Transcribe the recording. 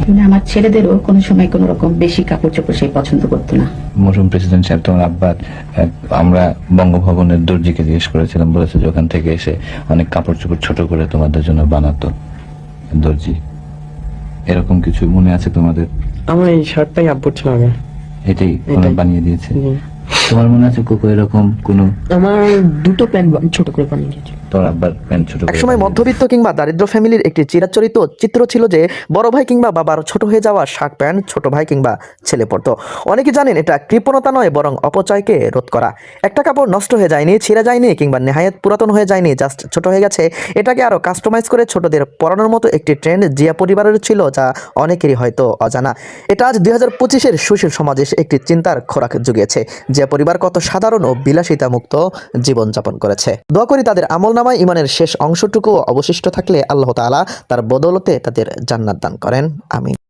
মানে আমার ছেলেদেরও কোনো সময় কোনো রকম বেশি কাপড় চোপড় সে পছন্দ করতো না। মরহুম প্রেসিডেন্ট সাহেব তোমার আব্বার আমরা বঙ্গভবনের দর্জিকে জিজ্ঞেস করেছিলাম, বলেছে যে ওখান থেকে এসে অনেক কাপড় চোপড় ছোট করে তোমাদের জন্য বানাতো দর্জি। এরকম কিছু মনে আছে তোমাদের? আমার এই শার্টটাই আব্বুর ছিল আগে। এটাই এটাই। বানিয়ে দিয়েছে? জি। তোমার মনে আছে কোকো এরকম কোনো আমার দুটো প্যান্ট ছোট করে বানিয়ে দিয়েছিল। তোর আব্বার প্যান্ট ছোট করে একসময় বানিয়ে মধ্যবিত্ত কিংবা দারিদ্র ফ্যামিলির একটি চিরাচরিত চিত্র ছিল যে বড় ভাই কিংবা বাবার ছোট হয়ে যাওয়া শার্ট প্যান্ট ছোট ভাই কিংবা ছেলে পরতো। অনেকে জানেন এটা কৃপণতা নয়, বরং অপচয়কে রোধ করা। একটা কাপড় নষ্ট হয়ে যায়নি, ছিঁড়ে যায়নি কিংবা নেহায়েত পুরাতন হয়ে যায়নি, জাস্ট ছোট হয়ে গেছে। এটাকে আরো কাস্টমাইজ করে ছোটদের পরানোর মতো একটি ট্রেন্ড জিয়া পরিবারের ছিল, যা অনেকেরই হয়তো অজানা। এটা আজ 2025-এর সুশীল সমাজে একটি চিন্তার খোরাক জুগিয়েছে। জিয়া পরিবার কত সাধারণ ও বিলাসিতা মুক্ত জীবনযাপন করেছে। দোয়া করি তাদের আমলনামায় ইমানের শেষ অংশটুকু অবশিষ্ট থাকলে আল্লাহ তাআলা তার বদৌলতে তাদের জান্নাত দান করেন। আমিন।